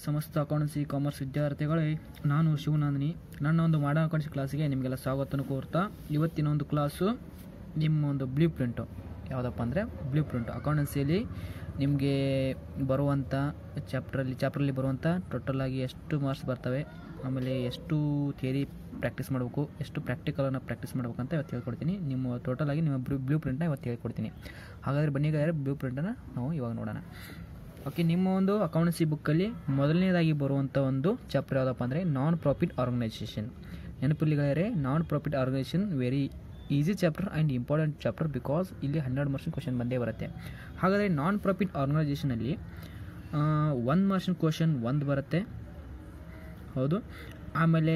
ಸಮಸ್ತ accountancy commerce ವಿದ್ಯಾರ್ಥಿಗಳೇ, ನಾನು ಶಿವನಂದಿನಿ. ನನ್ನ ಒಂದು ಮಾಡರ್ನ್ ಅಕೌಂಟೆನ್ಸಿ ಕ್ಲಾಸಿಗೆ ನಿಮಗೆಲ್ಲ ಸ್ವಾಗತವನ್ನು ಕೋರ್ತಾ, ಇವತ್ತಿನ ಒಂದು ಕ್ಲಾಸು ನಿಮ್ಮ ಒಂದು ಬ್ಲೂ ಪ್ರಿಂಟು ಯಾವುದಪ್ಪ ಅಂದರೆ ಬ್ಲೂ ಪ್ರಿಂಟು ಅಕೌಂಟೆನ್ಸಿಯಲ್ಲಿ ನಿಮಗೆ ಬರುವಂಥ ಚಾಪ್ಟ್ರಲ್ಲಿ ಬರುವಂಥ ಟೋಟಲಾಗಿ ಎಷ್ಟು ಮಾರ್ಕ್ಸ್ ಬರ್ತವೆ, ಆಮೇಲೆ ಎಷ್ಟು ಥಿಯರಿ ಪ್ರಾಕ್ಟೀಸ್ ಮಾಡಬೇಕು, ಎಷ್ಟು ಪ್ರಾಕ್ಟಿಕಲನ್ನು ಪ್ರಾಕ್ಟೀಸ್ ಮಾಡಬೇಕು ಅಂತ ಇವತ್ತು ಹೇಳ್ಕೊಡ್ತೀನಿ. ನಿಮ್ಮ ಟೋಟಲಾಗಿ ನಿಮ್ಮ ಬ್ಲೂ ಪ್ರಿಂಟ್ನ ಇವತ್ತು ಹೇಳ್ಕೊಡ್ತೀನಿ. ಹಾಗಾದರೆ ಬನ್ನಿ ಬ್ಲೂ ಪ್ರಿಂಟನ್ನು ನಾವು ಇವಾಗ ನೋಡೋಣ. ಓಕೆ, ನಿಮ್ಮ ಒಂದು ಅಕೌಂಟೆನ್ಸಿ ಬುಕ್ಕಲ್ಲಿ ಮೊದಲನೇದಾಗಿ ಬರುವಂಥ ಒಂದು ಚಾಪ್ಟರ್ ಯಾವುದಪ್ಪ ಅಂದರೆ ನಾನ್ ಪ್ರಾಫಿಟ್ ಆರ್ಗನೈಸೇಷನ್. ನೆನಪಿಲ್ಲಿಗಾದರೆ non profit organisation very easy chapter and important chapter, because ಇಲ್ಲಿ 100 ಮಾರ್ಕ್ಸ್ ಕ್ವಶನ್ ಬಂದೇ ಬರುತ್ತೆ. ಹಾಗಾದರೆ ನಾನ್ ಪ್ರಾಫಿಟ್ ಆರ್ಗನೈಸೇಷನಲ್ಲಿ 1 ಮಾರ್ಕ್ಸ್ ಕ್ವಶನ್ 1 ಬರುತ್ತೆ, ಹೌದು. ಆಮೇಲೆ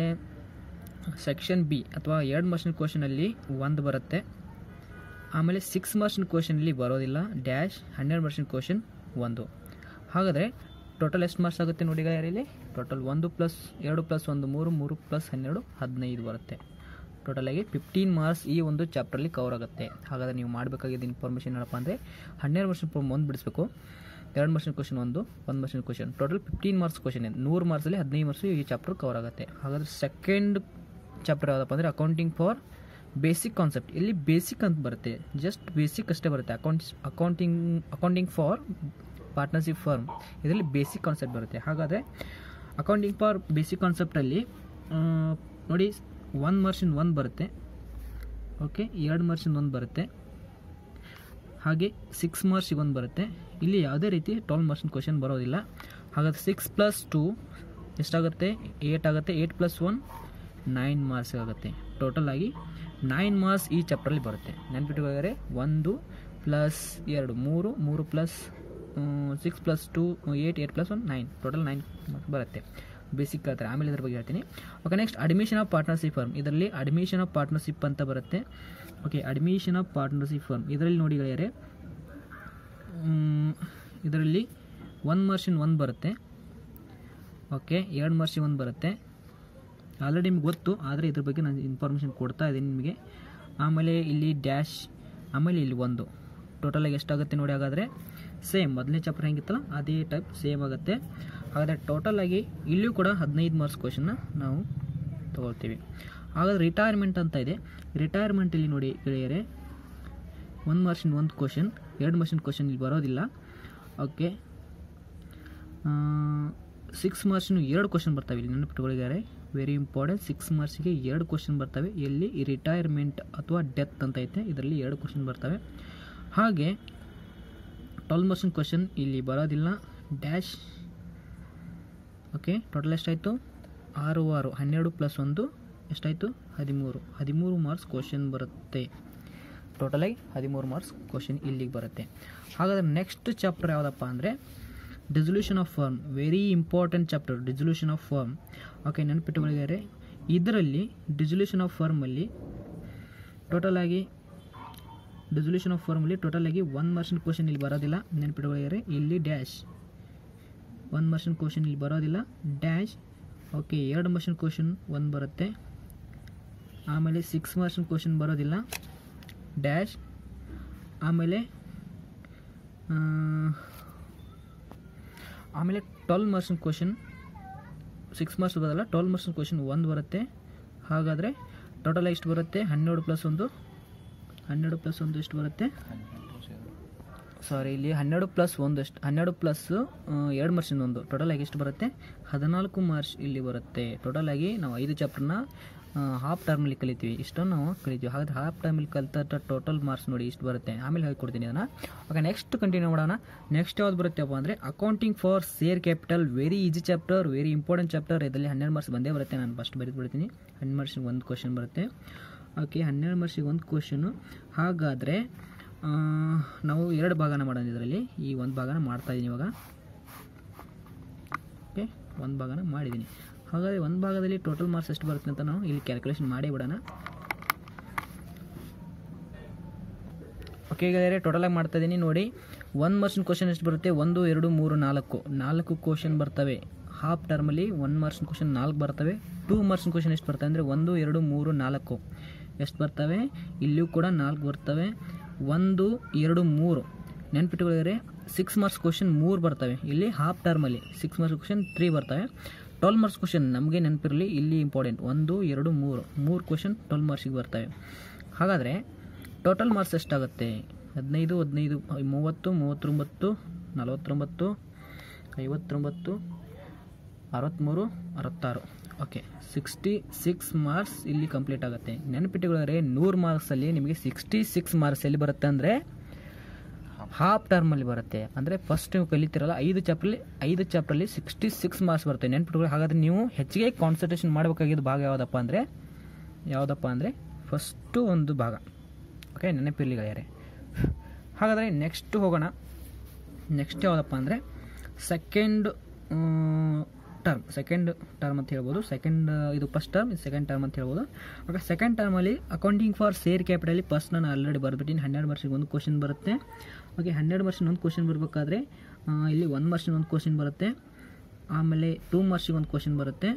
ಸೆಕ್ಷನ್ ಬಿ ಅಥವಾ 2 ಮಾರ್ಕ್ಸ್ ಕ್ವಶನಲ್ಲಿ 1 ಬರುತ್ತೆ. ಆಮೇಲೆ 6 ಮಾರ್ಕ್ಸ್ ಕ್ವಶನಲ್ಲಿ ಬರೋದಿಲ್ಲ, ಡ್ಯಾಶ್ 12 ಮಾರ್ಕ್ಸ್ ಕ್ವಶನ್ 1. ಹಾಗಾದರೆ ಟೋಟಲ್ ಎಷ್ಟು ಮಾರ್ಕ್ಸ್ ಆಗುತ್ತೆ ನೋಡಿ ಇಲ್ಲಿ. ಟೋಟಲ್ 1 + 2 + 1 3, 3 + 12 15 ಬರುತ್ತೆ. ಟೋಟಲಾಗಿ 15 ಮಾರ್ಕ್ಸ್ ಈ ಒಂದು ಚಾಪ್ಟ್ರಲ್ಲಿ ಕವರ್ ಆಗುತ್ತೆ. ಹಾಗಾದರೆ ನೀವು ಮಾಡಬೇಕಾಗಿದ್ದ ಇನ್ಫಾರ್ಮೇಷನ್ ಏನಪ್ಪ ಅಂದರೆ 12 ಮಾರ್ಕ್ಸ್ 1 ಬಿಡಿಸ್ಬೇಕು, 2 marks question 1 marks question, total 15 marks question. 100 ಮಾರ್ಕ್ಸಲ್ಲಿ 15 marks ಈ ಚಾಪ್ಟರ್ ಕವರ್ ಆಗುತ್ತೆ. ಹಾಗಾದರೆ ಸೆಕೆಂಡ್ ಚಾಪ್ಟರ್ ಯಾವುದಪ್ಪ ಅಂದರೆ ಅಕೌಂಟಿಂಗ್ ಫಾರ್ ಬೇಸಿಕ್ ಕಾನ್ಸೆಪ್ಟ್. ಇಲ್ಲಿ ಬೇಸಿಕ್ ಅಂತ ಬರುತ್ತೆ, ಜಸ್ಟ್ ಬೇಸಿಕ್ ಅಷ್ಟೇ ಬರುತ್ತೆ. ಅಕೌಂಟಿಂಗ್ ಫಾರ್ ಪಾರ್ಟ್ನರ್ಶಿಪ್ ಫರ್ಮ್, ಇದರಲ್ಲಿ ಬೇಸಿಕ್ ಕಾನ್ಸೆಪ್ಟ್ ಬರುತ್ತೆ. ಹಾಗಾದರೆ ಅಕೌಂಟಿಂಗ್ ಫಾರ್ ಬೇಸಿಕ್ ಕಾನ್ಸೆಪ್ಟಲ್ಲಿ ನೋಡಿ 1 ಮಾರ್ಕ್ಸ್ 1 ಬರುತ್ತೆ, ಓಕೆ. 2 ಮಾರ್ಕ್ಸ್ 1 ಬರುತ್ತೆ, ಹಾಗೆ 6 ಮಾರ್ಕ್ಸ್ 1 ಬರುತ್ತೆ. ಇಲ್ಲಿ ಯಾವುದೇ ರೀತಿ 12 ಮಾರ್ಕ್ಸ್ ಕ್ವಶನ್ ಬರೋದಿಲ್ಲ. ಹಾಗಾದರೆ 6 + 2 ಎಷ್ಟಾಗುತ್ತೆ? 8 ಆಗುತ್ತೆ. 8 + 1 9 ಮಾರ್ಕ್ಸ್ ಆಗುತ್ತೆ. ಟೋಟಲ್ ಆಗಿ 9 ಮಾರ್ಕ್ಸ್ ಈ ಚಾಪ್ಟ್ರಲ್ಲಿ ಬರುತ್ತೆ. ನೆನ್ಪಿಟ್ಟುಕೊಂಡ್ರೆ 1 + 2 3, 3 + 6 + 2 8, 8 + 1 9, ಟೋಟಲ್ 9 ಮಾರ್ಕ್ಸ್ ಬರುತ್ತೆ. ಬೇಸಿಕ್ ಹೇಳ್ತಾರೆ, ಆಮೇಲೆ ಇದ್ರ ಬಗ್ಗೆ ಹೇಳ್ತೀನಿ. Okay, next admission of partnership firm. ಇದರಲ್ಲಿ ಅಡ್ಮಿಷನ್ ಆಫ್ ಪಾರ್ಟ್ನರ್ಶಿಪ್ ಅಂತ ಬರುತ್ತೆ. Okay, admission of partnership firm ಇದರಲ್ಲಿ ನೋಡಿ ಗೆಳೆಯರೆ, ಇದರಲ್ಲಿ 1 ಮಾರ್ಕ್ಸ್ 1 ಬರುತ್ತೆ, ಓಕೆ. 2 ಮಾರ್ಕ್ಸ್ 1 ಬರುತ್ತೆ. ಆಲ್ರೆಡಿ ನಿಮ್ಗೆ ಗೊತ್ತು, ಆದರೆ ಇದ್ರ ಬಗ್ಗೆ ನಾನು ಇನ್ಫಾರ್ಮೇಷನ್ ಕೊಡ್ತಾ ಇದ್ದೀನಿ ನಿಮಗೆ. ಆಮೇಲೆ ಇಲ್ಲಿ ಡ್ಯಾಶ್, ಆಮೇಲೆ ಇಲ್ಲಿ 1. ಟೋಟಲಾಗಿ ಎಷ್ಟಾಗುತ್ತೆ ನೋಡಿ. ಹಾಗಾದರೆ ಸೇಮ್ ಮೊದಲನೇ ಚಾಪ್ಟರ್ ಹೆಂಗಿತ್ತಲ್ಲ ಅದೇ ಟೈಪ್ ಸೇಮ್ ಆಗುತ್ತೆ. ಹಾಗಾದರೆ ಟೋಟಲಾಗಿ ಇಲ್ಲಿಯೂ ಕೂಡ 15 ಮಾರ್ಕ್ಸ್ ಕ್ವಶನ್ನ ನಾವು ತೊಗೊಳ್ತೀವಿ. ಹಾಗಾದರೆ ರಿಟೈರ್ಮೆಂಟ್ ಅಂತ ಇದೆ. ರಿಟೈರ್ಮೆಂಟಲ್ಲಿ ನೋಡಿ ಗೆಳೆಯರೆ, 1 ಮಾರ್ಕ್ಸ್ 1 ಕ್ವಶನ್, 2 ಮಾರ್ಕ್ಸ್ ಕ್ವಶನ್ ಇಲ್ಲಿ ಬರೋದಿಲ್ಲ, ಓಕೆ. 6 ಮಾರ್ಕ್ಸ್ 2 ಕ್ವಶನ್ ಬರ್ತವೆ ಇಲ್ಲಿ, ನೆನಪಿಟ್ಟುಕೊಳ್ಳಿದ್ದಾರೆ, ವೆರಿ ಇಂಪಾರ್ಟೆಂಟ್. 6 ಮಾರ್ಕ್ಸಿಗೆ 2 ಕ್ವಶನ್ ಬರ್ತವೆ. ಎಲ್ಲಿ ರಿಟೈರ್ಮೆಂಟ್ ಅಥವಾ ಡೆತ್ ಅಂತ ಐತೆ, ಇದರಲ್ಲಿ 2 ಕ್ವಶನ್ ಬರ್ತವೆ. ಹಾಗೆ 12 ಮಾರ್ಕ್ಸ್ ಕ್ವಶನ್ ಇಲ್ಲಿ ಬರೋದಿಲ್ಲ, ಡ್ಯಾಶ್, ಓಕೆ. ಟೋಟಲ್ ಎಷ್ಟಾಯಿತು? 6 6 12 + 1 ಎಷ್ಟಾಯಿತು? 13 ಮಾರ್ಕ್ಸ್ ಕ್ವಶನ್ ಬರುತ್ತೆ. ಟೋಟಲಾಗಿ 13 ಮಾರ್ಕ್ಸ್ ಕ್ವಶನ್ ಇಲ್ಲಿಗೆ ಬರುತ್ತೆ. ಹಾಗಾದರೆ ನೆಕ್ಸ್ಟ್ ಚಾಪ್ಟರ್ ಯಾವುದಪ್ಪ ಅಂದರೆ dissolution of firm. Very important chapter, dissolution of firm. Okay, ನೆನಪಿಟ್ಟುಕೊಳ್ಳಿದ್ದಾರೆ. ಇದರಲ್ಲಿ ಡಿಸಲ್ಯೂಷನ್ ಆಫ್ ಫರ್ಮಲ್ಲಿ ಟೋಟಲಾಗಿ 1 ಮಾರ್ಕ್ಸ್ ಕ್ವಶನ್ ಇಲ್ಲಿ ಬರೋದಿಲ್ಲ, ನೆನಪಿಟ್ಟುಕೊಳ್ಳಿದ್ದಾರೆ. ಇಲ್ಲಿ ಡ್ಯಾಶ್ 1 ಮಾರ್ಕ್ಸ್ ಕ್ವಶನ್ ಇಲ್ಲಿ ಬರೋದಿಲ್ಲ, ಡ್ಯಾಶ್, ಓಕೆ. 2 ಮಾರ್ಕ್ಸ್ ಕ್ವಶನ್ 1 ಬರುತ್ತೆ. ಆಮೇಲೆ 6 ಮಾರ್ಕ್ಸ್ ಕ್ವಶನ್ ಬರೋದಿಲ್ಲ, ಡ್ಯಾಶ್. ಆಮೇಲೆ 12 ಮಾರ್ಕ್ಸ್ ಕ್ವಶನ್, 6 ಮಾರ್ಕ್ಸ್ ಬರೋಲ್ಲ, 12 ಮಾರ್ಕ್ಸ್ ಕ್ವಶನ್ 1 ಬರುತ್ತೆ. ಹಾಗಾದರೆ ಟೋಟಲ್ ಎಷ್ಟು ಬರುತ್ತೆ? 12 + 1 ಎಷ್ಟು ಬರುತ್ತೆ? ಸಾರಿ, ಇಲ್ಲಿ 12 + 1 ಎಷ್ಟು? 12 + 2 ಮಾರ್ಕ್ಸ್ 1, ಟೋಟಲಾಗಿ ಎಷ್ಟು ಬರುತ್ತೆ? 14 ಮಾರ್ಕ್ಸ್ ಇಲ್ಲಿ ಬರುತ್ತೆ. ಟೋಟಲಾಗಿ ನಾವು 5 ಚಾಪ್ಟರ್ನ ಹಾಫ್ ಟರ್ಮಲ್ಲಿ ಕಲಿತೀವಿ, ಇಷ್ಟನ್ನು ನಾವು ಕಲಿತೀವಿ. ಹಾಗಾದರೆ ಹಾಫ್ ಟರ್ಮಲ್ಲಿ ಕಲಿತ ಟೋಟಲ್ ಮಾರ್ಕ್ಸ್ ನೋಡಿ ಇಷ್ಟು ಬರುತ್ತೆ. ಆಮೇಲೆ ಹೇಳ್ಕೊಡ್ತೀನಿ ಅದನ್ನು. ಓಕೆ, ನೆಕ್ಸ್ಟ್ ಕಂಟಿನ್ಯೂ ಮಾಡೋಣ. ನೆಕ್ಸ್ಟ್ ಯಾವ್ದು ಬರುತ್ತೆಪ್ಪ ಅಂದರೆ accounting for share capital. Very easy chapter, very important chapter. ಇದರಲ್ಲಿ 12 ಮಾರ್ಕ್ಸ್ ಬಂದೇ ಬರುತ್ತೆ. ನಾನು ಫಸ್ಟ್ ಬರೆದುಬಿಡ್ತೀನಿ. 12 ಮಾರ್ಕ್ಸ್ 1 ಕ್ವಶನ್ ಬರುತ್ತೆ, ಓಕೆ. 12 marks 1 question. ಹಾಗಾದರೆ ನಾವು 2 ಭಾಗನ ಮಾಡೋಣ. ಇದರಲ್ಲಿ ಈ 1 ಭಾಗನ ಮಾಡ್ತಾಯಿದ್ದೀನಿ ಇವಾಗ, ಓಕೆ. 1 ಭಾಗನ ಮಾಡಿದ್ದೀನಿ. ಹಾಗಾದರೆ 1 ಭಾಗದಲ್ಲಿ ಟೋಟಲ್ ಮಾರ್ಕ್ಸ್ ಎಷ್ಟು ಬರುತ್ತೆ ಅಂತ ನಾವು ಇಲ್ಲಿ ಕ್ಯಾಲ್ಕುಲೇಷನ್ ಮಾಡೇ ಬಿಡೋಣ. ಓಕೆ ಗೆಳೆಯರೆ, ಟೋಟಲಾಗಿ ಮಾಡ್ತಾಯಿದ್ದೀನಿ ನೋಡಿ. 1 ಮಾರ್ಕ್ಸ್ ಕ್ವಶನ್ ಎಷ್ಟು ಬರುತ್ತೆ? 1 2 3 4 ಕ್ವಶನ್ ಬರ್ತವೆ. ಹಾಫ್ ಟರ್ಮಲ್ಲಿ 1 ಮಾರ್ಕ್ಸ್ ಕ್ವಶನ್ 4 ಬರ್ತವೆ. 2 ಮಾರ್ಕ್ಸ್ ಕ್ವಶನ್ ಎಷ್ಟು ಬರ್ತವೆ ಅಂದರೆ 1 2 3 4 ಎಷ್ಟು ಬರ್ತವೆ? ಇಲ್ಲಿಯೂ ಕೂಡ 4 ಬರ್ತವೆ. 1 2 3 ನೆನ್ಪಿಟ್ಟುಕೊಳ್ಳಿದ್ರೆ 6 ಮಾರ್ಕ್ಸ್ ಕ್ವಶನ್ 3 ಬರ್ತವೆ, ಇಲ್ಲಿ ಹಾಫ್ ಟರ್ಮಲ್ಲಿ 6 ಮಾರ್ಕ್ಸ್ ಕ್ವಶನ್ 3 ಬರ್ತವೆ. 12 ಮಾರ್ಕ್ಸ್ ಕ್ವಶನ್ ನಮಗೆ ನೆನಪಿರಲಿ, ಇಲ್ಲಿ ಇಂಪಾರ್ಟೆಂಟ್ 1 2 3 ಕ್ವಶನ್ 12 ಮಾರ್ಕ್ಸಿಗೆ ಬರ್ತವೆ. ಹಾಗಾದರೆ ಟೋಟಲ್ ಮಾರ್ಕ್ಸ್ ಎಷ್ಟಾಗುತ್ತೆ? 15 15 30 39 49 59 63 66. ಓಕೆ, 66 ಮಾರ್ಕ್ಸ್ ಇಲ್ಲಿ ಕಂಪ್ಲೀಟ್ ಆಗುತ್ತೆ. ನೆನಪಿಟ್ಟುಕೊಳ್ಳಿದ್ರೆ 100 ಮಾರ್ಕ್ಸಲ್ಲಿ ನಿಮಗೆ 66 ಮಾರ್ಕ್ಸ್ ಎಲ್ಲಿ ಬರುತ್ತೆ ಅಂದರೆ ಹಾಫ್ ಟರ್ಮಲ್ಲಿ ಬರುತ್ತೆ. ಅಂದರೆ ಫಸ್ಟ್ ನೀವು ಕಲಿತಿರಲ್ಲ 5 ಚಾಪ್ಟ್ರಲ್ಲಿ 66 ಮಾರ್ಕ್ಸ್ ಬರುತ್ತೆ. ನೆನ್ಪಿಟ್ಕೊಳ್ಳಿ. ಹಾಗಾದರೆ ನೀವು ಹೆಚ್ಚಿಗೆ ಕಾನ್ಸಂಟ್ರೇಷನ್ ಮಾಡಬೇಕಾಗಿದ್ದು ಭಾಗ ಯಾವುದಪ್ಪ ಅಂದರೆ ಫಸ್ಟು ಒಂದು ಭಾಗ. ಓಕೆ, ನೆನಪಿರಲಿ ಗೆಳೆಯರೆ. ಹಾಗಾದರೆ ನೆಕ್ಸ್ಟ್ ಹೋಗೋಣ. ನೆಕ್ಸ್ಟ್ ಯಾವುದಪ್ಪ ಅಂದರೆ ಸೆಕೆಂಡ್ ಟರ್ಮ್ ಅಂತ ಹೇಳ್ಬೋದು. ಇದು ಫಸ್ಟ್ ಟರ್ಮ್, ಇದು ಸೆಕೆಂಡ್ ಟರ್ಮ್ ಅಂತ ಹೇಳ್ಬೋದು. ಓಕೆ, ಸೆಕೆಂಡ್ ಟರ್ಮಲ್ಲಿ accounting for share capital first ನಾನು ಆಲ್ರೆಡಿ ಬರೆದ್ಬಿಟ್ಟಿನಿ. 12 ಮಾರ್ಕ್ಸಿಗೆ ಒಂದು ಕ್ವಶನ್ ಬರುತ್ತೆ. ಓಕೆ, 12 ಮಾರ್ಕ್ಸಿಗೆ ಒಂದು ಕ್ವಶನ್ ಬರಬೇಕಾದ್ರೆ ಇಲ್ಲಿ 1 ಮಾರ್ಕ್ಸಿಗೆ ಒಂದು ಕ್ವಶನ್ ಬರುತ್ತೆ, ಆಮೇಲೆ 2 ಮಾರ್ಕ್ಸಿಗೆ ಒಂದು ಕ್ವಶನ್ ಬರುತ್ತೆ,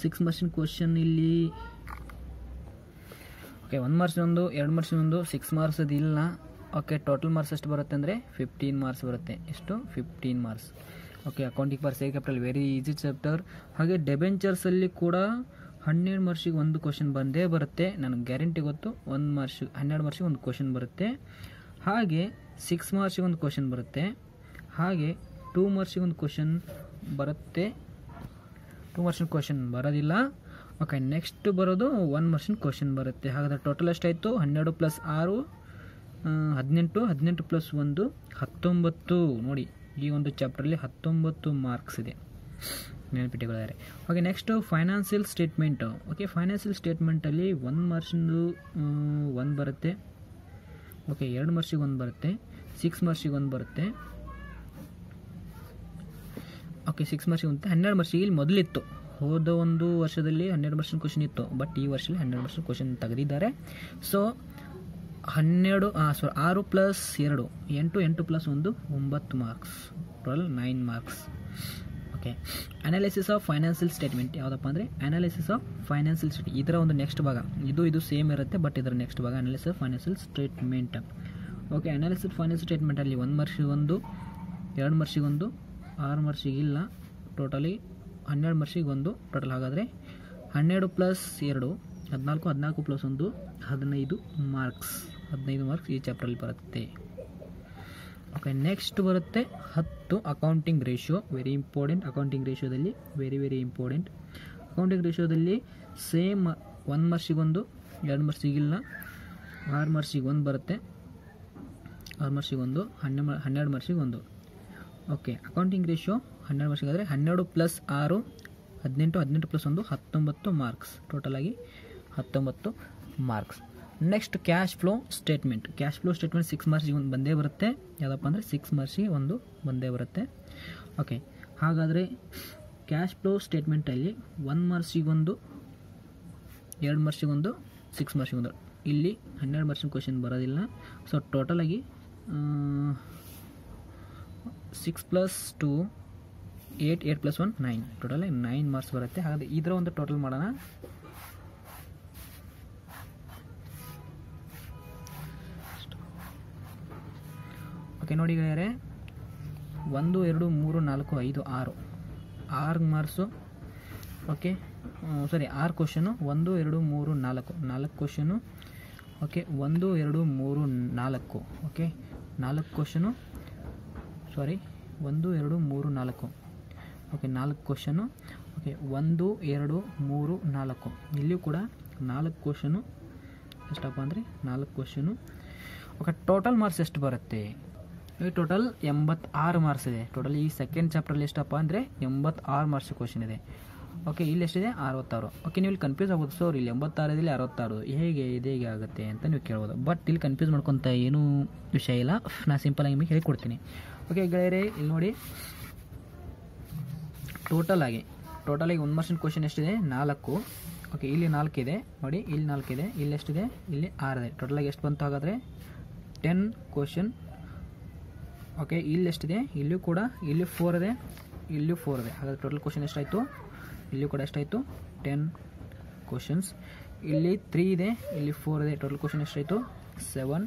6 ಮಾರ್ಕ್ಸಿನ ಕ್ವಶನ್ ಇಲ್ಲಿ. ಓಕೆ, 1 ಮಾರ್ಕ್ಸಿನ ಒಂದು, 2 ಮಾರ್ಕ್ಸಿನ ಒಂದು, 6 ಮಾರ್ಕ್ಸ್ ಅದಿಲ್ಲ. ಓಕೆ, ಟೋಟಲ್ ಮಾರ್ಕ್ಸ್ ಎಷ್ಟು ಬರುತ್ತೆ ಅಂದರೆ 15 ಮಾರ್ಕ್ಸ್ ಬರುತ್ತೆ. ಎಷ್ಟು? 15 marks. Okay, accounting for share capital very easy chapter. ಹಾಗೆ ಡೆಬೆಂಚರ್ಸಲ್ಲಿ ಕೂಡ 12 ಮಾರ್ಕ್ಸಿಗೆ ಒಂದು ಕ್ವಶನ್ ಬಂದೇ ಬರುತ್ತೆ, ನನಗೆ ಗ್ಯಾರಂಟಿ ಗೊತ್ತು. 12 ಮಾರ್ಕ್ಸಿಗೆ ಒಂದು ಕ್ವಶನ್ ಬರುತ್ತೆ. ಹಾಗೆ 6 ಮಾರ್ಕ್ಸಿಗೆ ಒಂದು ಕ್ವಶನ್ ಬರುತ್ತೆ. ಹಾಗೆ 2 ಮಾರ್ಕ್ಸಿಗೆ ಒಂದು ಕ್ವಶನ್ ಬರುತ್ತೆ. 2 ಮಾರ್ಕ್ಸಿನ ಕ್ವಶನ್ ಬರೋದಿಲ್ಲ. ಓಕೆ, ನೆಕ್ಸ್ಟ್ ಬರೋದು 1 ಮಾರ್ಕ್ಸಿನ ಕ್ವಶನ್ ಬರುತ್ತೆ. ಹಾಗಾದರೆ ಟೋಟಲ್ ಎಷ್ಟಾಯಿತು? 12 + 6 18, 18 + 1 19. ನೋಡಿ, ಈ ಒಂದು ಚಾಪ್ಟ್ರಲ್ಲಿ 19 ಮಾರ್ಕ್ಸ್ ಇದೆ, ನೆನಪಿಟ್ಟುಕೊಳ್ಳಿದ್ದಾರೆ. Okay, next financial statement. Okay, financial ಸ್ಟೇಟ್ಮೆಂಟಲ್ಲಿ 1 ಮಾರ್ಕ್ಸಿಂದು 1 ಬರುತ್ತೆ. ಓಕೆ, 2 ಮಾರ್ಕ್ಸಿಗೆ 1 ಬರುತ್ತೆ, 6 ಮಾರ್ಕ್ಸಿಗೆ 1 ಬರುತ್ತೆ. ಓಕೆ, 6 ಮಾರ್ಕ್ಸಿಗೆ 1, 12 ಮಾರ್ಕ್ಸಿಗೆ ಇಲ್ಲಿ ಮೊದಲಿತ್ತು. ಹೋದ ಒಂದು ವರ್ಷದಲ್ಲಿ 12 ಮಾರ್ಕ್ಸಿನ ಕ್ವಶನ್ ಇತ್ತು, ಬಟ್ ಈ ವರ್ಷದಲ್ಲಿ 12 ಮಾರ್ಕ್ಸಿನ ಕ್ವಶನ್ ತೆಗೆದಿದ್ದಾರೆ. So 6 + 2 8, 8 + 1 9 marks, total 9 marks. Okay, analysis of financial statement ಯಾವುದಪ್ಪ ಅಂದರೆ ಅನಾಲಿಸಿಸ್ ಆಫ್ ಫೈನಾನ್ಷಿಯಲ್ ಸ್ಟೇಟ್ಮೆಂಟ್. ಇದರ ಒಂದು ನೆಕ್ಸ್ಟ್ ಭಾಗ, ಇದು ಸೇಮ್ ಇರುತ್ತೆ, ಬಟ್ ಇದರ ನೆಕ್ಸ್ಟ್ ಭಾಗ analysis of financial statement. Okay, analysis of financial ಸ್ಟೇಟ್ಮೆಂಟಲ್ಲಿ 1 ಮಾರ್ಕ್ಸಿಗೆ 1, 2 ಮಾರ್ಕ್ಸಿಗೆ 1, 6 ಮಾರ್ಕ್ಸಿಗೆ ಇಲ್ಲ, ಟೋಟಲಿ 12 ಮಾರ್ಕ್ಸಿಗೆ 1 ಟೋಟಲ್. ಹಾಗಾದರೆ 12 + 2 14, 14 + 1 15 ಮಾರ್ಕ್ಸ್. 15 ಮಾರ್ಕ್ಸ್ ಈ ಚಾಪ್ಟ್ರಲ್ಲಿ ಬರುತ್ತೆ. ಓಕೆ, ನೆಕ್ಸ್ಟ್ ಬರುತ್ತೆ 10 accounting ratio. Very important. Accounting ರೇಷಿಯೋದಲ್ಲಿ ವೆರಿ ಇಂಪಾರ್ಟೆಂಟ್. ಅಕೌಂಟಿಂಗ್ ರೇಷಿಯೋದಲ್ಲಿ ಸೇಮ್ 1 ಮಾರ್ಕ್ಸಿಗೆ 1, 2 ಮಾರ್ಕ್ಸಿಗೆ ಇಲ್ಲ, 6 ಮಾರ್ಕ್ಸಿಗೆ 1 ಬರುತ್ತೆ, 6 ಮಾರ್ಕ್ಸಿಗೆ 1, 12 ಮಾರ್ಕ್ಸಿಗೆ 1. ಓಕೆ, ಅಕೌಂಟಿಂಗ್ ರೇಷಿಯೋ 12 ಮಾರ್ಕ್ಸಿಗೆ ಆದರೆ 12 + 6 18, 18 + 1 19 ಮಾರ್ಕ್ಸ್, ಟೋಟಲಾಗಿ 19 marks. Next cash flow statement. 6 ಮಾರ್ಕ್ಸಿಗೆ 1 ಬಂದೇ ಬರುತ್ತೆ. ಯಾವುದಪ್ಪ ಅಂದರೆ 6 ಮಾರ್ಕ್ಸಿಗೆ 1 ಬಂದೇ ಬರುತ್ತೆ. ಓಕೆ, ಹಾಗಾದರೆ ಕ್ಯಾಶ್ ಫ್ಲೋ ಸ್ಟೇಟ್ಮೆಂಟಲ್ಲಿ 1 ಮಾರ್ಕ್ಸಿಗೆ 1, 2 ಮಾರ್ಕ್ಸಿಗೆ 1, 6 ಮಾರ್ಕ್ಸಿಗೆ 1. ಇಲ್ಲಿ 12 ಮಾರ್ಕ್ಸಿನ ಕ್ವಶನ್ ಬರೋದಿಲ್ಲ. ಸೊ ಟೋಟಲಾಗಿ 6 + 2 8, 8 + 1 9, ಟೋಟಲಾಗಿ 9 ಮಾರ್ಕ್ಸ್ ಬರುತ್ತೆ. ಹಾಗಾದರೆ ಇದರ ಒಂದು ಟೋಟಲ್ ಮಾಡೋಣ. ಓಕೆ, ನೋಡಿ ಗೆಳೆಯರೆ, 1 2 3 4 5 6 ಮಾರ್ಕ್ಸು. ಓಕೆ, ಸಾರಿ 6 question, 1 2 3 4 question. Okay, 1 2 3 4. Okay, 4 question, ಸಾರಿ 1 2 3 4. Okay, 4 question. ಓಕೆ, 1 2 3 4. ಇಲ್ಲಿಯೂ ಕೂಡ 4 ಕ್ವಶನು. ಎಷ್ಟಪ್ಪ ಅಂದರೆ 4 ಕ್ವಶನು. ಓಕೆ, ಟೋಟಲ್ ಮಾರ್ಕ್ಸ್ ಎಷ್ಟು ಬರುತ್ತೆ? ಟೋಟಲ್ 86 ಮಾರ್ಕ್ಸ್ ಇದೆ. ಟೋಟಲ್ ಈ ಸೆಕೆಂಡ್ ಚಾಪ್ಟ್ರಲ್ಲಿ ಎಷ್ಟಪ್ಪ ಅಂದರೆ 86 ಮಾರ್ಕ್ಸ್ ಕ್ವಶನ್ ಇದೆ. ಓಕೆ, ಇಲ್ಲಿ ಎಷ್ಟಿದೆ? 66. ಓಕೆ, ನೀವು ಇಲ್ಲಿ ಕನ್ಫ್ಯೂಸ್ ಆಗ್ಬೋದು, ಸರ್ ಇಲ್ಲಿ 86 ಇಲ್ಲಿ 66 ಹೇಗೆ ಆಗುತ್ತೆ ಅಂತ ನೀವು ಕೇಳ್ಬೋದು. ಬಟ್ ಇಲ್ಲಿ ಕನ್ಫ್ಯೂಸ್ ಮಾಡ್ಕೊತ ಏನೂ ವಿಷಯ ಇಲ್ಲ, ನಾನು ಸಿಂಪಲಾಗಿ ನಿಮಗೆ ಹೇಳಿಕೊಡ್ತೀನಿ. ಓಕೆ ಗೆಳೆಯರೆ, ಇಲ್ಲಿ ನೋಡಿ, ಟೋಟಲಾಗಿ 1 ಮಾರ್ಕ್ಸಿನ ಕ್ವಶನ್ ಎಷ್ಟಿದೆ? 4. ಓಕೆ, ಇಲ್ಲಿ 4 ಇದೆ ನೋಡಿ, ಇಲ್ಲಿ 4 ಇದೆ, ಇಲ್ಲಿ ಎಷ್ಟಿದೆ? ಇಲ್ಲಿ 6 ಇದೆ. ಟೋಟಲಾಗಿ ಎಷ್ಟು ಬಂತು? ಹಾಗಾದರೆ 10 ಕ್ವಶನ್. ಓಕೆ, ಇಲ್ಲಿ ಎಷ್ಟಿದೆ? ಇಲ್ಲಿಯೂ ಕೂಡ ಇಲ್ಲಿ 4 ಇದೆ, ಇಲ್ಲಿಯೂ 4 ಇದೆ. ಹಾಗಾದರೆ ಟೋಟಲ್ ಕ್ವಶನ್ ಎಷ್ಟಾಯಿತು? ಇಲ್ಲಿಯೂ ಕೂಡ ಎಷ್ಟಾಯಿತು? 10 ಕ್ವಶನ್ಸ್. ಇಲ್ಲಿ 3 ಇದೆ, ಇಲ್ಲಿ 4 ಇದೆ. ಟೋಟಲ್ ಕ್ವಶನ್ ಎಷ್ಟಾಯಿತು? 7.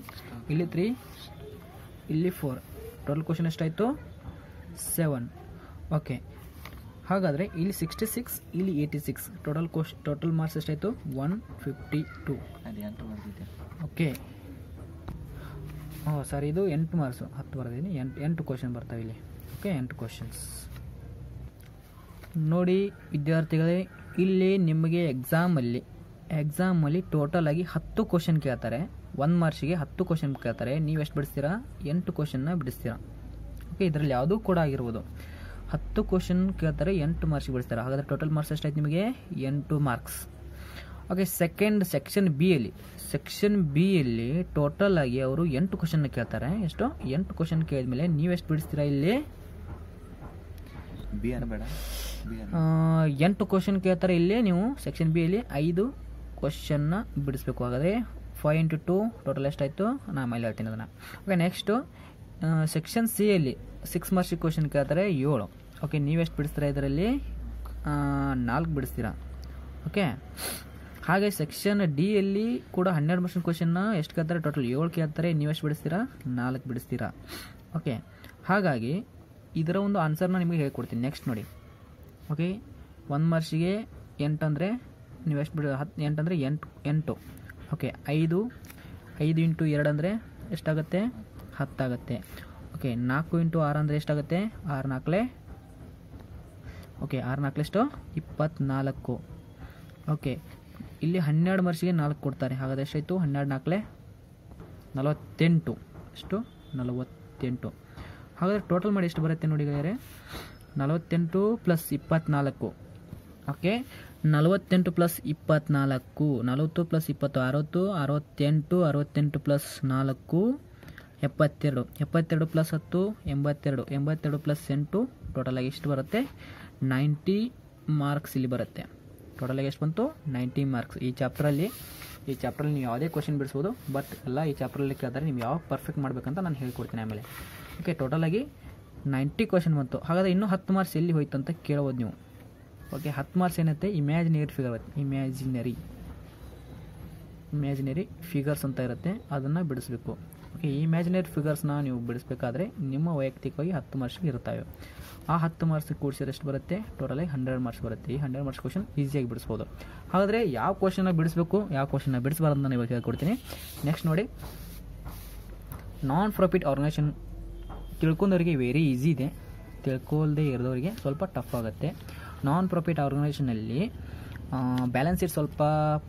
ಇಲ್ಲಿ 3 ಇಲ್ಲಿ 4. ಟೋಟಲ್ ಕ್ವಶನ್ ಎಷ್ಟಾಯಿತು? 7. ಓಕೆ, ಹಾಗಾದರೆ ಇಲ್ಲಿ 66, ಇಲ್ಲಿ 86. ಟೋಟಲ್ ಮಾರ್ಕ್ಸ್ ಎಷ್ಟಾಯಿತು? 152. ಓಕೆ, ಸರ್ ಇದು 8 ಮಾರ್ಕ್ಸು, 10 ಬರೆದಿದ್ದೀನಿ. 8 ಕ್ವಶನ್ ಬರ್ತಾವೆ ಇಲ್ಲಿ. ಓಕೆ, 8 ಕ್ವಶನ್ಸ್ ನೋಡಿ ವಿದ್ಯಾರ್ಥಿಗಳೇ. ಇಲ್ಲಿ ನಿಮಗೆ ಎಕ್ಸಾಮಲ್ಲಿ ಟೋಟಲ್ ಆಗಿ 10 ಕ್ವಶನ್ ಕೇಳ್ತಾರೆ. 1 ಮಾರ್ಕ್ಸಿಗೆ 10 ಕ್ವಶನ್ ಕೇಳ್ತಾರೆ. ನೀವು ಎಷ್ಟು ಬಿಡಿಸ್ತೀರಾ? 8 ಕ್ವಶನ್ನ ಬಿಡಿಸ್ತೀರಾ. ಓಕೆ, ಇದರಲ್ಲಿ ಯಾವುದೂ ಕೂಡ ಆಗಿರ್ಬೋದು. 10 ಕ್ವಶನ್ ಕೇಳ್ತಾರೆ, 8 ಮಾರ್ಕ್ಸಿಗೆ ಬಿಡಿಸ್ತಾರೆ. ಹಾಗಾದರೆ ಟೋಟಲ್ ಮಾರ್ಕ್ಸ್ ಎಷ್ಟಾಯ್ತು ನಿಮಗೆ? 8 ಮಾರ್ಕ್ಸ್. ಓಕೆ, ಸೆಕ್ಷನ್ ಬಿ ಯಲ್ಲಿ ಟೋಟಲ್ ಆಗಿ ಅವರು 8 ಕ್ವಶನ್ನ ಕೇಳ್ತಾರೆ. ಎಷ್ಟು? 8 ಕ್ವಶನ್ ಕೇಳಿದ್ಮೇಲೆ ನೀವು ಎಷ್ಟು ಬಿಡಿಸ್ತೀರಾ? ಇಲ್ಲಿ 8 ಕ್ವಶನ್ ಕೇಳ್ತಾರೆ. ಇಲ್ಲಿ ನೀವು ಸೆಕ್ಷನ್ ಬಿ ಯಲ್ಲಿ 5 ಕ್ವಶನ್ನ ಬಿಡಿಸ್ಬೇಕು. ಹಾಗಾದರೆ 5 × 2 ಟೋಟಲ್ ಎಷ್ಟಾಯಿತು? ನಾನು ಆಮೇಲೆ ಹೇಳ್ತೀನಿ ಅದನ್ನು. ಓಕೆ, ನೆಕ್ಸ್ಟು ಸೆಕ್ಷನ್ ಸಿ ಯಲ್ಲಿ 6 ಮಾರ್ಕ್ಸಿಗೆ ಕ್ವಶನ್ ಕೇಳ್ತಾರೆ, 7. ಓಕೆ, ನೀವೆಷ್ಟು ಬಿಡಿಸ್ತೀರಾ? ಇದರಲ್ಲಿ 4 ಬಿಡಿಸ್ತೀರಾ. ಓಕೆ, ಹಾಗೆ ಸೆಕ್ಷನ್ ಡಿ ಯಲ್ಲಿ ಕೂಡ 12 ಮಾರ್ಕ್ಸಿನ ಕ್ವಶನ್ನ ಎಷ್ಟು ಕೇಳ್ತಾರೆ? ಟೋಟಲ್ 7 ಕೇಳ್ತಾರೆ. ನೀವೆಷ್ಟು ಬಿಡಿಸ್ತೀರಾ? 4 ಬಿಡಿಸ್ತೀರಾ. ಓಕೆ, ಹಾಗಾಗಿ ಇದರ ಒಂದು ಆನ್ಸರ್ನ ನಿಮಗೆ ಹೇಳ್ಕೊಡ್ತೀನಿ. ನೆಕ್ಸ್ಟ್ ನೋಡಿ. ಓಕೆ, 1 ಮಾರ್ಕ್ಸಿಗೆ 8 ಅಂದರೆ ನೀವು ಎಷ್ಟು 8 ಅಂದರೆ 8. ಓಕೆ, 5 × 2 ಅಂದರೆ ಎಷ್ಟಾಗುತ್ತೆ? 10 ಆಗುತ್ತೆ. ಓಕೆ, 4 × 6 ಅಂದರೆ ಎಷ್ಟಾಗುತ್ತೆ? 6 4. ಓಕೆ, 6 4 ಎಷ್ಟು? 24. ಓಕೆ, ಇಲ್ಲಿ 12 ಮಾರ್ಕ್ಸಿಗೆ 4 ಕೊಡ್ತಾರೆ. ಹಾಗಾದರೆ ಎಷ್ಟಾಯಿತು? 12 4 48. ಎಷ್ಟು? 48. ಹಾಗಾದರೆ ಟೋಟಲ್ ಮಾಡಿ ಎಷ್ಟು ಬರುತ್ತೆ ನೋಡಿ ಗೆಳೆಯರೆ? 48 + 24. ಓಕೆ, 48 + 24. 40 + 20 60. 68. 68 + 4 72. 72 + 10 82. 82 + 8 ಟೋಟಲ್ ಆಗಿ ಎಷ್ಟು ಬರುತ್ತೆ? 90 ಮಾರ್ಕ್ಸ್ ಇಲ್ಲಿ ಬರುತ್ತೆ. ಟೋಟಲ್ ಆಗಿ ಎಷ್ಟು ಬಂತು? 90 ಮಾರ್ಕ್ಸ್. ಈ ಚಾಪ್ಟ್ರಲ್ಲಿ ನೀವು ಯಾವುದೇ ಕ್ವಶನ್ ಬಿಡಿಸ್ಬೋದು, ಬಟ್ ಎಲ್ಲ ಈ ಚಾಪ್ಟ್ರಲ್ಲಿ ಕೇಳ್ತಾರೆ. ನೀವು ಯಾವಾಗ ಪರ್ಫೆಕ್ಟ್ ಮಾಡಬೇಕಂತ ನಾನು ಹೇಳ್ಕೊಡ್ತೀನಿ ಆಮೇಲೆ. ಓಕೆ, ಟೋಟಲ್ ಆಗಿ 90 ಕ್ವಶನ್ ಬಂತು. ಹಾಗಾದರೆ ಇನ್ನೂ 10 ಮಾರ್ಕ್ಸ್ ಎಲ್ಲಿ ಹೋಯ್ತು ಅಂತ ಕೇಳ್ಬೋದು ನೀವು. ಓಕೆ, 10 ಮಾರ್ಕ್ಸ್ ಏನತ್ತೆ? ಇಮ್ಯಾಜಿನರಿ ಫಿಗರ್ ಬರುತ್ತೆ. ಇಮ್ಯಾಜಿನರಿ ಫಿಗರ್ಸ್ ಅಂತ ಇರುತ್ತೆ, ಅದನ್ನು ಬಿಡಿಸ್ಬೇಕು. ಓಕೆ, ಈ ಇಮ್ಯಾಜಿನರಿ ಫಿಗರ್ಸ್ನ ನೀವು ಬಿಡಿಸ್ಬೇಕಾದ್ರೆ ನಿಮ್ಮ ವೈಯಕ್ತಿಕವಾಗಿ 10 ಮಾರ್ಕ್ಸ್ಗೆ ಇರ್ತಾವೆ. ಆ 10 ಮಾರ್ಕ್ಸ್ ಕೂಡಿಸಿದ್ರೆ ಎಷ್ಟು ಬರುತ್ತೆ? ಟೋಟಲಾಗಿ 100 ಮಾರ್ಕ್ಸ್ ಬರುತ್ತೆ. ಈ 100 ಮಾರ್ಕ್ಸ್ ಕ್ವಶನ್ ಈಸಿಯಾಗಿ ಬಿಡಿಸ್ಬೋದು. ಹಾಗಾದರೆ ಯಾವ ಕ್ವಶನ್ನ ಬಿಡಿಸ್ಬೇಕು, ಯಾವ ಕ್ವಶನ್ನ ಬಿಡಿಸಬಾರ್ದು ನಾನು ಇವಾಗ ಹೇಳ್ಕೊಡ್ತೀನಿ. ನೆಕ್ಸ್ಟ್ ನೋಡಿ, ನಾನ್ ಪ್ರಾಫಿಟ್ ಆರ್ಗನೈಸೇಷನ್ ತಿಳ್ಕೊಂಡವರಿಗೆ ವೆರಿ ಈಸಿ ಇದೆ, ತಿಳ್ಕೊಳ್ದೇ ಇರೋದವರಿಗೆ ಸ್ವಲ್ಪ ಟಫ್ ಆಗುತ್ತೆ. ನಾನ್ ಪ್ರಾಫಿಟ್ ಆರ್ಗನೈಸೇಷನಲ್ಲಿ ಬ್ಯಾಲೆನ್ಸ್ ಶೀಟ್ ಸ್ವಲ್ಪ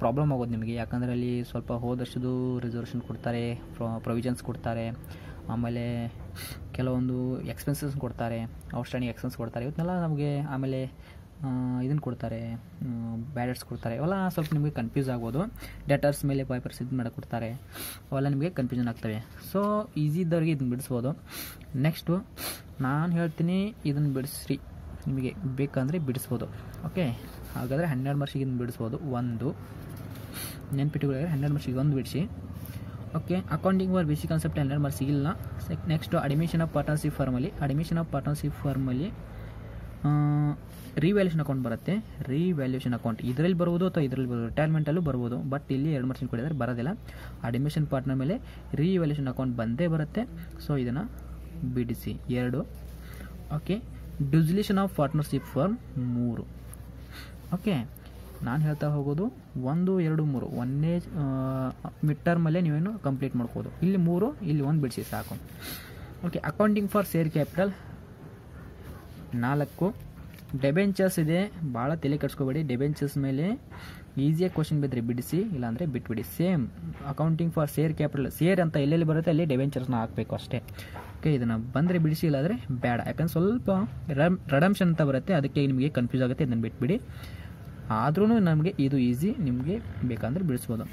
ಪ್ರಾಬ್ಲಮ್ ಆಗೋದು ನಿಮಗೆ. ಯಾಕಂದರೆ ಅಲ್ಲಿ ಸ್ವಲ್ಪ ಹೋದಷ್ಟದು ರಿಸರ್ವೇಷನ್ ಕೊಡ್ತಾರೆ, ಪ್ರೊವಿಷನ್ಸ್ ಕೊಡ್ತಾರೆ, ಆಮೇಲೆ ಕೆಲವೊಂದು ಎಕ್ಸ್ಪೆನ್ಸಸ್ ಕೊಡ್ತಾರೆ, ಔಟ್ಸ್ಟ್ಯಾಂಡಿಂಗ್ ಎಕ್ಸ್ಪೆನ್ಸ್ ಕೊಡ್ತಾರೆ. ಇವನ್ನೆಲ್ಲ ನಮಗೆ ಆಮೇಲೆ ಇದನ್ನು ಕೊಡ್ತಾರೆ, ಬ್ಯಾಲೆಟ್ಸ್ ಕೊಡ್ತಾರೆ. ಅವೆಲ್ಲ ಸ್ವಲ್ಪ ನಿಮಗೆ ಕನ್ಫ್ಯೂಸ್ ಆಗ್ಬೋದು. ಡೆಟರ್ಸ್ ಮೇಲೆ ಪೇಪರ್ಸ್ ಇದು ಮಾಡಕ್ಕೆ ಕೊಡ್ತಾರೆ, ಅವೆಲ್ಲ ನಿಮಗೆ ಕನ್ಫ್ಯೂಷನ್ ಆಗ್ತವೆ. ಸೊ ಈಸಿ ಇದ್ದವ್ರಿಗೆ ಇದನ್ನು ಬಿಡಿಸ್ಬೋದು. ನೆಕ್ಸ್ಟು ನಾನು ಹೇಳ್ತೀನಿ, ಇದನ್ನು ಬಿಡಿಸ್ರಿ, ನಿಮಗೆ ಬೇಕಂದರೆ ಬಿಡಿಸ್ಬೋದು. ಓಕೆ, ಹಾಗಾದರೆ 12 ಮಾರ್ಕ್ಸಿಗೆ ಇದನ್ನು ಬಿಡಿಸ್ಬೋದು. ಒಂದು ನೆನ್ಪಿಟ್ಟುಗಳಿಗೆ 12 ಮಾರ್ಕ್ಸಿಗೆ ಒಂದು ಬಿಡಿಸಿ. Okay, accounting for basic concept 12 marks ಇಲ್ಲ. ನೆಕ್ಸ್ಟು ಅಡ್ಮಿಷನ್ ಆಫ್ ಪಾರ್ಟ್ನರ್ಶಿಪ್ ಫಾರ್ಮಲ್ಲಿ ರಿವ್ಯಾಲ್ಯೂಷನ್ ಅಕೌಂಟ್ ಬರುತ್ತೆ. ರಿವ್ಯಾಲ್ಯೂಷನ್ ಅಕೌಂಟ್ ಇದರಲ್ಲಿ ಬರ್ಬೋದು ಅಥವಾ ಇದರಲ್ಲಿ ಬರ್ಬೋದು, ರಿಟೈರ್ಮೆಂಟಲ್ಲೂ ಬರ್ಬೋದು. ಬಟ್ ಇಲ್ಲಿ 2 ಮಾರ್ಕ್ಸ್ ಕೊಡಿದರೆ ಬರೋದಿಲ್ಲ. ಅಡ್ಮಿಷನ್ ಪಾರ್ಟ್ನರ್ ಮೇಲೆ ರಿವ್ಯಾಲ್ಯೂಷನ್ ಅಕೌಂಟ್ ಬಂದೇ ಬರುತ್ತೆ. ಸೊ ಇದನ್ನು ಬಿಡಿಸಿ 2. Okay, dissolution of partnership firm 3. Okay, ನಾನು ಹೇಳ್ತಾ ಹೋಗೋದು 1 2 3 ಒಂದೇ ಮಿಡ್ ಟರ್ಮಲ್ಲೇ ನೀವೇನು ಕಂಪ್ಲೀಟ್ ಮಾಡ್ಬೋದು. ಇಲ್ಲಿ 3, ಇಲ್ಲಿ 1 ಬಿಡಿಸಿ ಸಾಕು. Okay, accounting for share capital 4. ಡೆಬೆಂಚರ್ಸ್ ಇದೆ, ಭಾಳ ತಲೆ ಕೆಡಿಸ್ಕೋಬೇಡಿ. ಡೆಬೆಂಚರ್ಸ್ ಮೇಲೆ ಈಸಿಯಾಗಿ ಕ್ವಶನ್ ಬಿದ್ದರೆ ಬಿಡಿಸಿ, ಇಲ್ಲಾಂದರೆ ಬಿಟ್ಬಿಡಿ. Same accounting for share capital, share ಅಂತ ಎಲ್ಲೆಲ್ಲಿ ಬರುತ್ತೆ ಅಲ್ಲಿ ಡೆಬೆಂಚರ್ಸ್ನ ಹಾಕಬೇಕು ಅಷ್ಟೇ. ಓಕೆ, ಇದನ್ನು ಬಂದರೆ ಬಿಡಿಸಿ, ಇಲ್ಲಾಂದರೆ ಬೇಡ. ಯಾಕಂದ್ರೆ ಸ್ವಲ್ಪ ರೆಡಮ್ಷನ್ ಅಂತ ಬರುತ್ತೆ, ಅದಕ್ಕೆ ನಿಮಗೆ ಕನ್ಫ್ಯೂಸ್ ಆಗುತ್ತೆ, ಇದನ್ನು ಬಿಟ್ಬಿಡಿ. ಆದ್ರೂ ನಮಗೆ ಇದು ಈಸಿ, ನಿಮಗೆ ಬೇಕಂದ್ರೆ ಬಿಡಿಸ್ಬೋದು.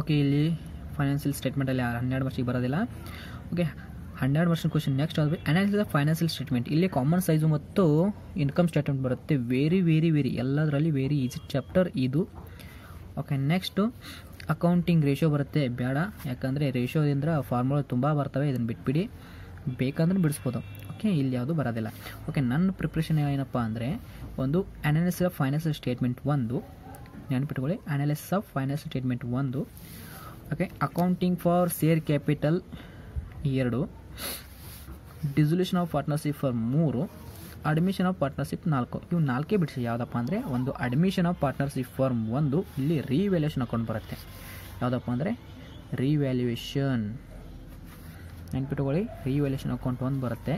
ಓಕೆ, ಇಲ್ಲಿ ಫೈನಾನ್ಷಿಯಲ್ ಸ್ಟೇಟ್ಮೆಂಟಲ್ಲಿ 12 ಮಾರ್ಕ್ಸಿಗೆ ಬರೋದಿಲ್ಲ. Okay, 12 marks question. ನೆಕ್ಸ್ಟ್ ಆದರೆ ಅನಾಲಿಸಿಸ್ ಆಫ್ ಫೈನಾನ್ಷಿಯಲ್ ಸ್ಟೇಟ್ಮೆಂಟ್. ಇಲ್ಲಿ ಕಾಮನ್ ಸೈಜು ಮತ್ತು ಇನ್ಕಮ್ ಸ್ಟೇಟ್ಮೆಂಟ್ ಬರುತ್ತೆ. ವೆರಿ ಎಲ್ಲದರಲ್ಲಿ ವೆರಿ ಈಸಿ ಚಾಪ್ಟರ್ ಇದು. ಓಕೆ, ನೆಕ್ಸ್ಟು ಅಕೌಂಟಿಂಗ್ ರೇಷಿಯೋ ಬರುತ್ತೆ, ಬೇಡ. ಯಾಕಂದರೆ ರೇಷಿಯೋದಿಂದ ಫಾರ್ಮುಲಾ ತುಂಬ ಬರ್ತವೆ, ಇದನ್ನು ಬಿಟ್ಬಿಡಿ. ಬೇಕಂದ್ರೆ ಬಿಡಿಸ್ಬೋದು. ಓಕೆ, ಇಲ್ಲಿ ಯಾವುದು ಬರೋದಿಲ್ಲ. ಓಕೆ, ನನ್ನ ಪ್ರಿಪ್ರೇಷನ್ ಏನಪ್ಪ ಅಂದರೆ ಒಂದು ಅನಾಲಿಸಿಸ್ ಆಫ್ ಫೈನಾನ್ಷಿಯಲ್ ಸ್ಟೇಟ್ಮೆಂಟ್ 1, ನೆನಪಿಟ್ಕೊಳ್ಳಿ, analysis of financial statement 1. Okay, accounting for share capital 2, dissolution of partnership for 3, admission of partnership 4. ಇವು 4 ಬಿಡಿಸಿ. ಯಾವುದಪ್ಪ ಅಂದರೆ ಒಂದು ಅಡ್ಮಿಷನ್ ಆಫ್ ಪಾರ್ಟ್ನರ್ಶಿಪ್ ಫಾರ್ಮ್ 1 ಇಲ್ಲಿ ರಿವ್ಯಾಲ್ಯೂಯೇಷನ್ ಅಕೌಂಟ್ ಬರುತ್ತೆ. ಯಾವುದಪ್ಪ ಅಂದರೆ ರಿವ್ಯಾಲ್ಯೂಯೇಷನ್, ನೆನ್ಪಿಟ್ಟುಕೊಳ್ಳಿ, ರಿವ್ಯಾಲ್ಯೂಯೇಷನ್ ಅಕೌಂಟ್ 1 ಬರುತ್ತೆ.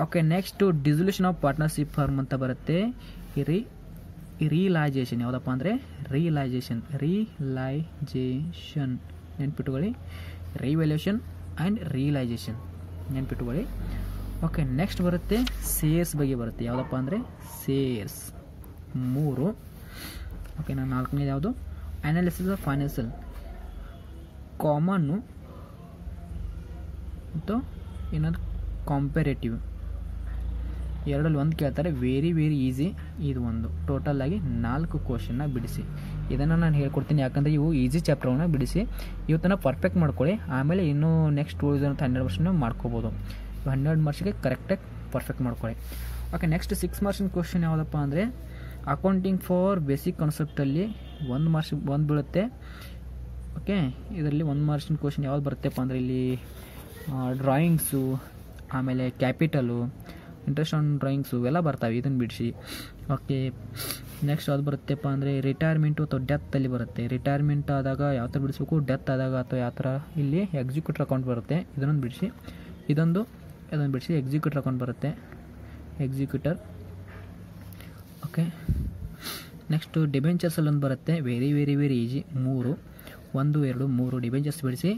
Okay, next dissolution of partnership firm ಅಂತ ಬರುತ್ತೆ. ರಿಯಲೈಜೇಷನ್ ಯಾವುದಪ್ಪ ಅಂದರೆ ರಿಯಲೈಜೇಷನ್ ನೆನ್ಪಿಟ್ಟುಕೊಳ್ಳಿ, ರಿವ್ಯಾಲ್ಯೂಯೇಷನ್ ಆ್ಯಂಡ್ ರಿಯಲೈಜೇಷನ್ ನೆನ್ಪಿಟ್ಟುಕೊಳ್ಳಿ. ಓಕೆ, ನೆಕ್ಸ್ಟ್ ಬರುತ್ತೆ ಸೇರ್ಸ್ ಬಗ್ಗೆ ಬರುತ್ತೆ. ಯಾವುದಪ್ಪ ಅಂದರೆ ಸೇರ್ಸ್ 3. ಓಕೆ, ನಾನು 4ನೇದು ಯಾವುದು ಅನಾಲಿಸಿಸ್ ಆಫ್ ಫೈನಾನ್ಷಿಯಲ್ ಕಾಮನ್ನು ಮತ್ತು ಇನ್ನೊಂದು ಕಾಂಪೇರೇಟಿವ್, ಎರಡಲ್ಲಿ ಒಂದು ಕೇಳ್ತಾರೆ. Very easy. ಇದು ಒಂದು ಟೋಟಲ್ ಆಗಿ 4 ಕ್ವಶನ್ನ ಬಿಡಿಸಿ. ಇದನ್ನು ನಾನು ಹೇಳ್ಕೊಡ್ತೀನಿ, ಯಾಕಂದರೆ ಇವು ಈಸಿ ಚಾಪ್ಟರ್ನ ಬಿಡಿಸಿ ಇವತ್ತನ್ನು ಪರ್ಫೆಕ್ಟ್ ಮಾಡ್ಕೊಳ್ಳಿ. ಆಮೇಲೆ ಇನ್ನೂ ನೆಕ್ಸ್ಟ್ ಉಳಿದಂಥ 12 ವರ್ಷನ ಮಾಡ್ಕೋಬೋದು. 12 ಮಾರ್ಕ್ಸಿಗೆ ಕರೆಕ್ಟಾಗಿ ಪರ್ಫೆಕ್ಟ್ ಮಾಡ್ಕೊಳ್ಳಿ. ಓಕೆ, ನೆಕ್ಸ್ಟ್ 6 ಮಾರ್ಕ್ಸಿನ ಕ್ವಶನ್ ಯಾವುದಪ್ಪ ಅಂದರೆ ಅಕೌಂಟಿಂಗ್ ಫಾರ್ ಬೇಸಿಕ್ ಕಾನ್ಸೆಪ್ಟಲ್ಲಿ 1 ಮಾರ್ಕ್ಸ್ ಬೀಳುತ್ತೆ. ಓಕೆ, ಇದರಲ್ಲಿ 1 ಮಾರ್ಕ್ಸಿನ ಕ್ವಶನ್ ಯಾವ್ದು ಬರುತ್ತೆಪ್ಪ ಅಂದರೆ ಇಲ್ಲಿ ಡ್ರಾಯಿಂಗ್ಸು, ಆಮೇಲೆ ಕ್ಯಾಪಿಟಲು, ಇಂಟ್ರೆಸ್ಟ್ ಆನ್ ಡ್ರಾಯಿಂಗ್ಸು ಎಲ್ಲ ಬರ್ತಾವೆ. ಇದನ್ನು ಬಿಡಿಸಿ. ಓಕೆ, ನೆಕ್ಸ್ಟ್ ಅದು ಬರುತ್ತೆಪ್ಪ ಅಂದರೆ ರಿಟೈರ್ಮೆಂಟು ಅಥವಾ ಡೆತ್ತಲ್ಲಿ ಬರುತ್ತೆ. ರಿಟೈರ್ಮೆಂಟ್ ಆದಾಗ ಯಾವ ಥರ ಬಿಡಿಸ್ಬೇಕು, ಡೆತ್ ಆದಾಗ ಅಥವಾ ಯಾವ ಥರ ಇಲ್ಲಿ ಎಕ್ಸಿಕ್ಯೂಟರ್ ಅಕೌಂಟ್ ಬರುತ್ತೆ. ಇದನ್ನು ಬಿಡಿಸಿ. ಇದನ್ನು ಬಿಡಿಸಿ. ಎಕ್ಸಿಕ್ಯೂಟರ್ ಅಕೌಂಟ್ ಬರುತ್ತೆ, ಎಕ್ಸಿಕ್ಯೂಟರ್. ಓಕೆ, ನೆಕ್ಸ್ಟು ಡಿಬೆಂಚರ್ಸಲ್ಲಿ ಒಂದು ಬರುತ್ತೆ. Very easy. 3, 1, 2, 3 ಡಿಬೆಂಚರ್ಸ್ ಬಿಡಿಸಿ.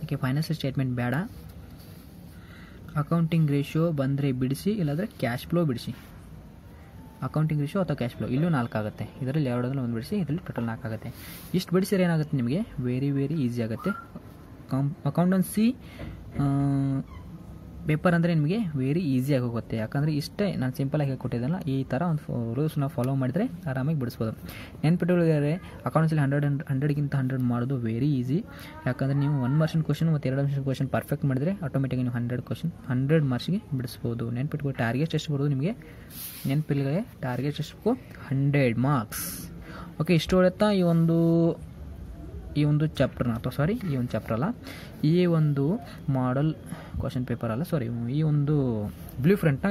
ಓಕೆ, ಫೈನಾನ್ಷಿಯಲ್ ಸ್ಟೇಟ್ಮೆಂಟ್ ಬೇಡ. ಅಕೌಂಟಿಂಗ್ ರೇಷಿಯೋ ಬಂದರೆ ಬಿಡಿಸಿ, ಇಲ್ಲಾಂದರೆ ಕ್ಯಾಶ್ ಫ್ಲೋ ಬಿಡಿಸಿ. ಅಕೌಂಟಿಂಗ್ ರೇಷಿಯೋ ಅಥವಾ ಕ್ಯಾಶ್ ಫ್ಲೋ ಇಲ್ಲೂ 4 ಆಗುತ್ತೆ. ಇದರಲ್ಲಿ 2 ಒಂದು ಬಿಡಿಸಿ, ಇದರಲ್ಲಿ ಟೋಟಲ್ 4 ಆಗುತ್ತೆ. ಇಷ್ಟು ಬಿಡಿಸಿದ್ರೆ ಏನಾಗುತ್ತೆ ನಿಮಗೆ ವೆರಿ ಈಸಿ ಆಗುತ್ತೆ. ಅಕೌಂಟೆನ್ಸಿ ಪೇಪರ್ ಅಂದರೆ ನಿಮಗೆ ವೆರಿ ಈಸಿಯಾಗಿ ಹೋಗುತ್ತೆ. ಯಾಕಂದರೆ ಇಷ್ಟೇ ನಾನು ಸಿಂಪಲಾಗಿ ಹೇಳ್ಕೊಟ್ಟಿದ್ದಲ್ಲ, ಈ ಥರ ಒಂದು ರೂಲ್ಸ್ನ ಫಾಲೋ ಮಾಡಿದರೆ ಆರಾಮಾಗಿ ಬಿಡಿಸ್ಬೋದು. ನೆನ್ಪಿಟ್ಟುಕೊಳ್ಳಿದರೆ ಅಕೌಂಟ್ಸಲ್ಲಿ 100ಗಿಂತ 100 ಮಾಡೋದು ವೆರಿ ಈಸಿ. ಯಾಕಂದರೆ ನೀವು 1 ಮಾರ್ಕ್ಸಿನ ಕ್ವಶನ್ ಮತ್ತು 2 ಮಾರ್ಕ್ಸಿನ ಕ್ವಶನ್ ಪರ್ಫೆಕ್ಟ್ ಮಾಡಿದರೆ ಆಟೋಮೆಟಿಕ್ಕಾಗಿ ನೀವು 100 ಮಾರ್ಕ್ಸಿಗೆ ಬಿಡಿಸ್ಬೋದು. ನೆನ್ಪಿಟ್ಕೊಳ್ಳಿ, ಟಾರ್ಗೆಟ್ ಎಷ್ಟು ಬರೋದು ನಿಮಗೆ ನೆನಪಿಲ್ಲದೆ, ಟಾರ್ಗೆಟ್ ಎಷ್ಟು 100 ಮಾರ್ಕ್ಸ್. ಓಕೆ, ಇಷ್ಟು ಹೇಳುತ್ತಾ ಈ ಒಂದು ಚಾಪ್ಟರ್ನ ಈ ಒಂದು ಚಾಪ್ಟರ್ ಅಲ್ಲ, ಈ ಒಂದು ಮಾಡಲ್ ಕ್ವಶನ್ ಪೇಪರ್ ಅಲ್ಲ, ಈ ಒಂದು ಬ್ಲೂ ಪ್ರಿಂಟ್ನ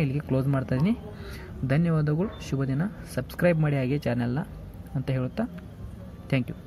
ಇಲ್ಲಿಗೆ ಕ್ಲೋಸ್ ಮಾಡ್ತಾ ಇದ್ದೀನಿ. ಧನ್ಯವಾದಗಳು, ಶುಭ ದಿನ. ಸಬ್ಸ್ಕ್ರೈಬ್ ಮಾಡಿ ಹಾಗೆ ಚಾನೆಲ್ನ ಅಂತ ಹೇಳುತ್ತಾ ಥ್ಯಾಂಕ್ ಯು.